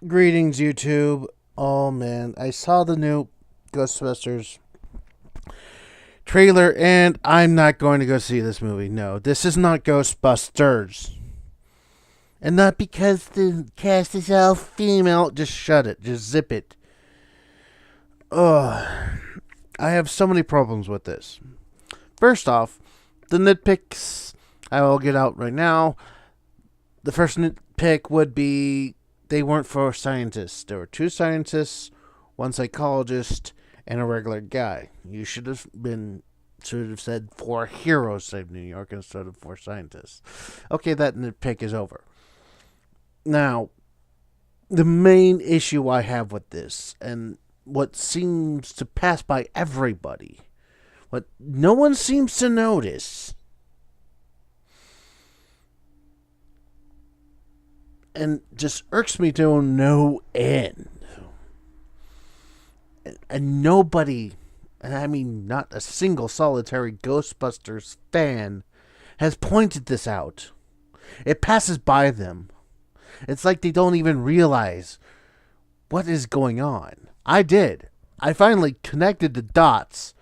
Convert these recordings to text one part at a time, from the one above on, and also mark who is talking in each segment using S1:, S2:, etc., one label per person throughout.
S1: Greetings, YouTube. Oh man, I saw the new Ghostbusters trailer and I'm not going to go see this movie. No, this is not Ghostbusters. And not because the cast is all female. Just shut it. Just zip it. Ugh. I have so many problems with this. First off, the nitpicks I will get out right now. The first nitpick would be they weren't for scientists. There were two scientists, one psychologist, and a regular guy. You should have said four heroes save New York instead of four scientists. Okay, that nitpick is over. Now, the main issue I have with this, and what seems to pass by everybody, what no one seems to notice, and just irks me to no end. And nobody, and I mean not a single solitary Ghostbusters fan, has pointed this out. It passes by them. It's like they don't even realize what is going on. I did. I finally connected the dots,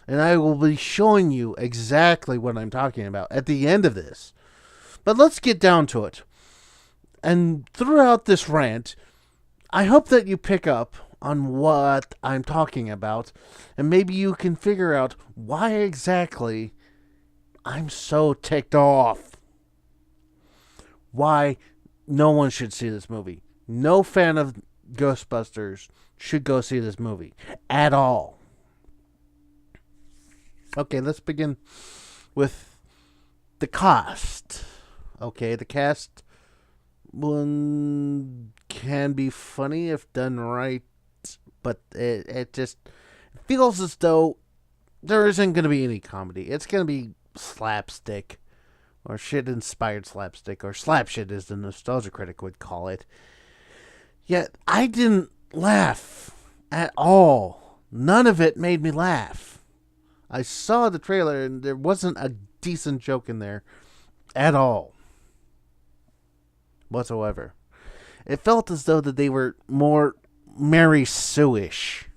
S1: and I will be showing you exactly what I'm talking about at the end of this. But let's get down to it. And throughout this rant, I hope that you pick up on what I'm talking about, and maybe you can figure out why exactly I'm so ticked off. Why no one should see this movie. No fan of Ghostbusters should go see this movie at all. Okay, let's begin with the cast. Okay, the cast one can be funny if done right, but it just feels as though there isn't going to be any comedy. It's going to be slapstick, or shit-inspired slapstick, or slapshit as the nostalgia critic would call it. Yet, I didn't laugh at all. None of it made me laugh. I saw the trailer, and there wasn't a decent joke in there at all. Whatsoever. It felt as though that they were more Mary Sue-ish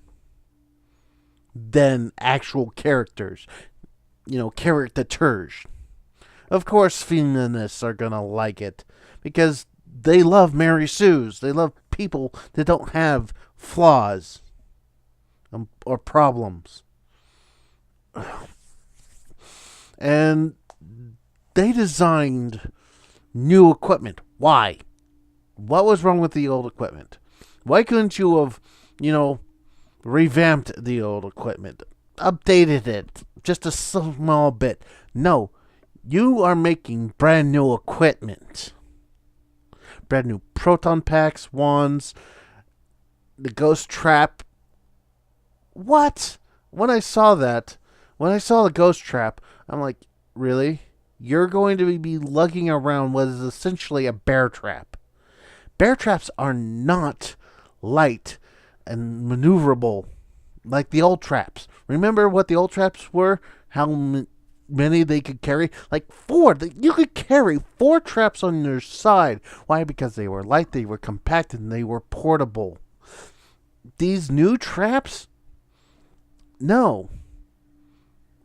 S1: than actual characters. Caricatures. Of course, feminists are gonna like it because they love Mary Sues. They love people that don't have flaws or problems. And they designed new equipment. Why? What was wrong with the old equipment? Why couldn't you have, revamped the old equipment? Updated it just a small bit. No, you are making brand new equipment. Brand new proton packs, wands, the ghost trap. What? When I saw the ghost trap, I'm like, really? You're going to be lugging around what is essentially a bear trap. Bear traps are not light and maneuverable like the old traps. Remember what the old traps were? How many they could carry? Like 4. You could carry 4 traps on your side. Why? Because they were light, they were compact, and they were portable. These new traps? No.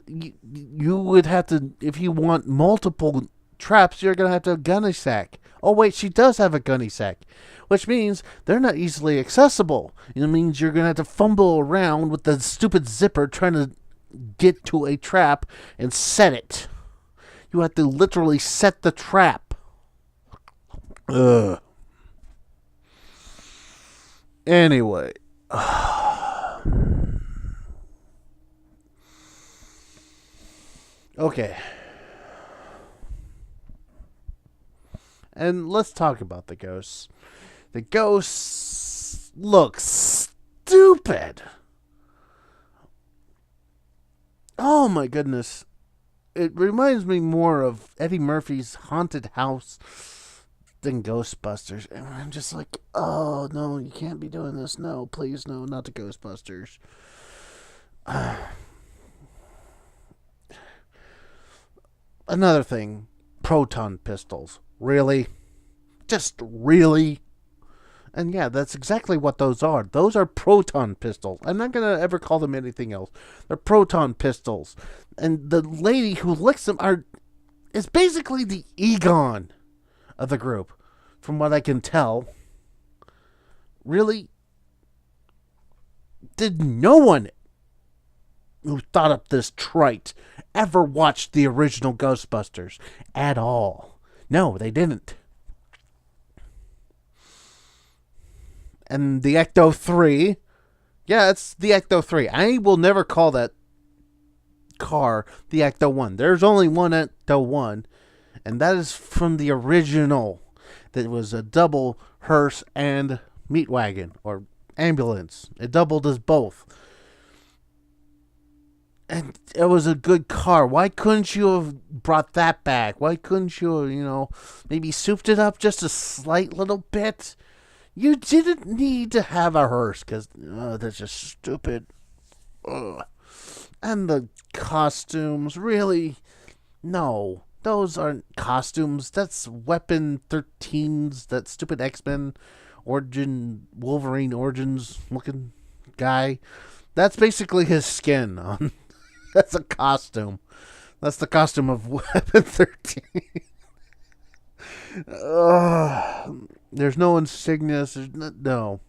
S1: You would have to, if you want multiple traps, you're going to have to have a gunny sack. Oh, wait, she does have a gunny sack, which means they're not easily accessible. It means you're going to have to fumble around with the stupid zipper trying to get to a trap and set it. You have to literally set the trap. Ugh. Anyway. Okay. And let's talk about the ghosts. The ghosts look stupid. Oh my goodness. It reminds me more of Eddie Murphy's Haunted House than Ghostbusters. And I'm just like, oh no, you can't be doing this. No, please, no, not the Ghostbusters. Another thing, proton pistols. Really? Just really? And yeah, that's exactly what those are. Those are proton pistols. I'm not going to ever call them anything else. They're proton pistols. And the lady who licks them is basically the Egon of the group, from what I can tell. Really? Did no one who thought up this trite ever watched the original Ghostbusters at all? No, they didn't. And the Ecto 3, yeah, it's the Ecto 3. I will never call that car the Ecto 1. There's only one Ecto 1, and that is from the original. That was a double hearse and meat wagon, or ambulance. It doubled as both. And it was a good car. Why couldn't you have brought that back? Why couldn't you, maybe souped it up just a slight little bit? You didn't need to have a hearse, because that's just stupid. Ugh. And the costumes, really? No, those aren't costumes. That's Weapon 13's, that stupid X-Men Wolverine Origins looking guy. That's basically his skin on. That's a costume. That's the costume of Weapon 13. There's no insignias. No.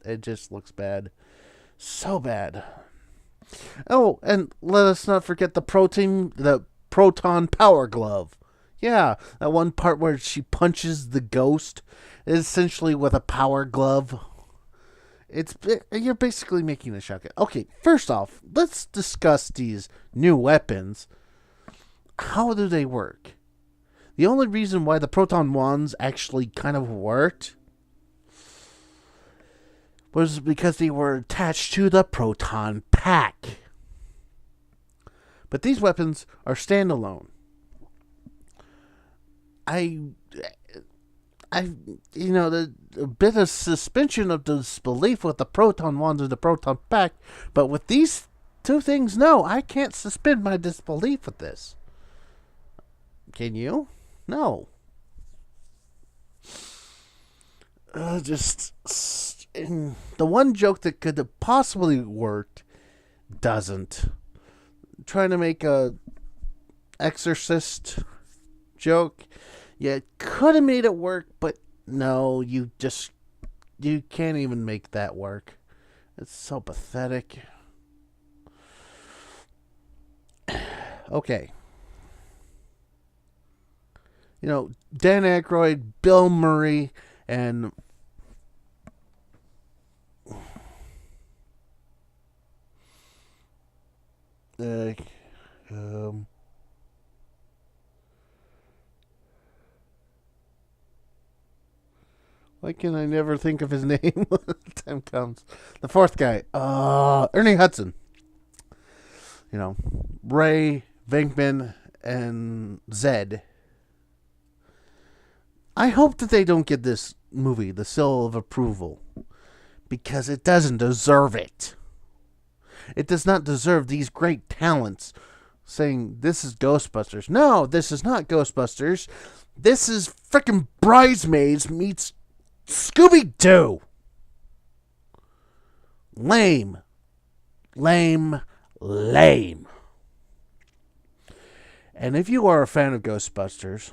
S1: It just looks bad. So bad. Oh, and let us not forget the proton power glove. Yeah, that one part where she punches the ghost is essentially with a power glove. You're basically making a shotgun. Okay, first off, let's discuss these new weapons. How do they work? The only reason why the proton wands actually kind of worked was because they were attached to the proton pack. But these weapons are standalone. A bit of suspension of disbelief with the proton wands and the proton pack, but with these two things, no, I can't suspend my disbelief with this. Can you? No. The one joke that could have possibly worked doesn't. Trying to make a Exorcist joke, yeah, it could have made it work, but no, you can't even make that work. It's so pathetic. Okay. Dan Aykroyd, Bill Murray, and why can I never think of his name when the time comes? The fourth guy, Ernie Hudson. Ray, Venkman, and Zed. I hope that they don't get this movie the seal of approval, because it doesn't deserve it. It does not deserve these great talents saying this is Ghostbusters. No, this is not Ghostbusters. This is frickin' Bridesmaids meets Scooby-Doo. Lame. Lame. Lame. And if you are a fan of Ghostbusters,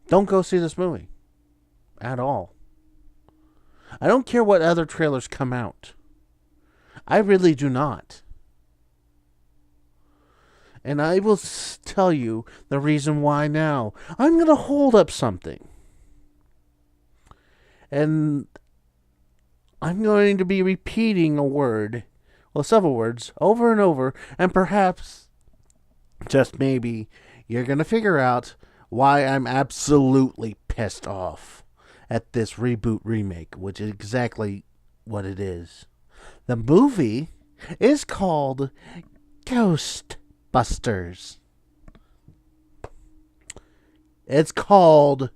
S1: don't go see this movie. At all. I don't care what other trailers come out. I really do not. And I will tell you the reason why now. I'm going to hold up something. And I'm going to be repeating a word, several words, over and over. And perhaps, just maybe, you're going to figure out why I'm absolutely pissed off at this reboot remake, which is exactly what it is. The movie is called Ghostbusters. It's called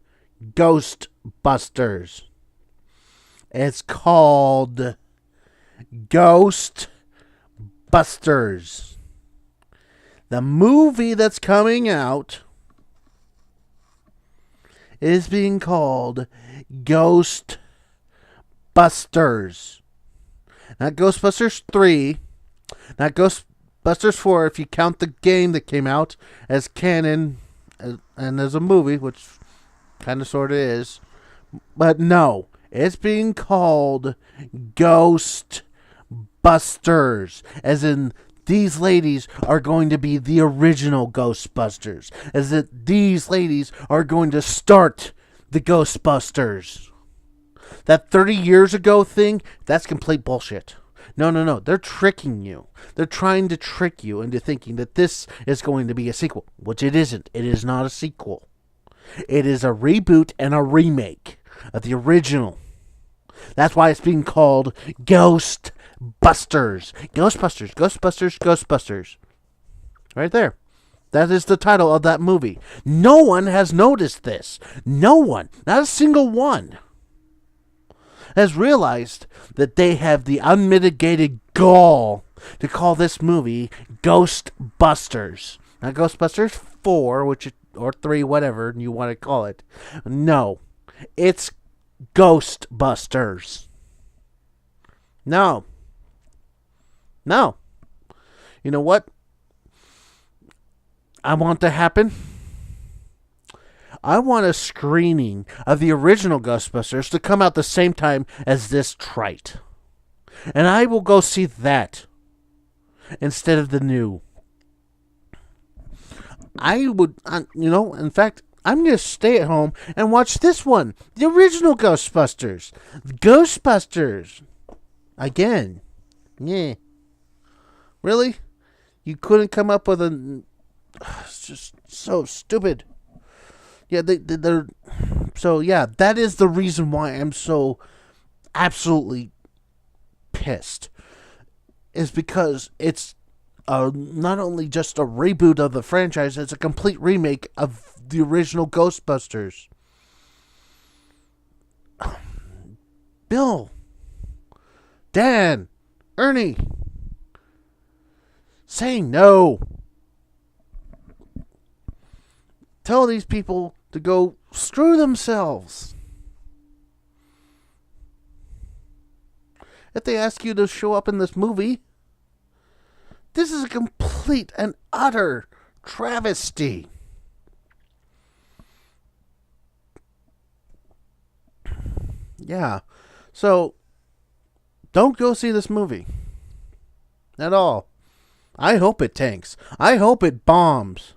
S1: Ghostbusters. It's called Ghostbusters. The movie that's coming out is being called Ghostbusters. Ghostbusters. Not Ghostbusters 3. Not Ghostbusters 4 if you count the game that came out as canon and as a movie, which kind of sort of is. But no, it's being called Ghostbusters, as in these ladies are going to be the original Ghostbusters, as that these ladies are going to start the Ghostbusters. That 30 years ago thing, that's complete bullshit. No. They're tricking you. They're trying to trick you into thinking that this is going to be a sequel, which it isn't. It is not a sequel. It is a reboot and a remake of the original. That's why it's being called Ghostbusters. Ghostbusters. Right there. That is the title of that movie. No one has noticed this. No one. Not a single one has realized that they have the unmitigated gall to call this movie Ghostbusters. Not Ghostbusters 4, or 3, whatever you want to call it. No. It's Ghostbusters. No. You know what I want to happen? I want a screening of the original Ghostbusters to come out the same time as this trite. And I will go see that instead of the new. I would, in fact, I'm going to stay at home and watch this one. The original Ghostbusters. Ghostbusters. Again. Yeah. Really? You couldn't come up with a... It's just so stupid. Yeah, they're... So, yeah, that is the reason why I'm so absolutely pissed. Is because it's not only just a reboot of the franchise, it's a complete remake of the original Ghostbusters. Bill, Dan, Ernie, say no. Tell these people to go screw themselves. If they ask you to show up in this movie, this is a complete and utter travesty. Yeah. So, don't go see this movie. At all. I hope it tanks. I hope it bombs.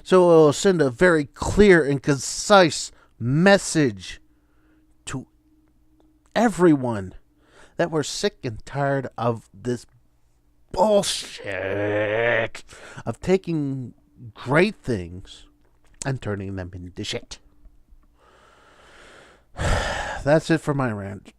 S1: So it will send a very clear and concise message to everyone that we're sick and tired of this bullshit of taking great things and turning them into shit. That's it for my rant.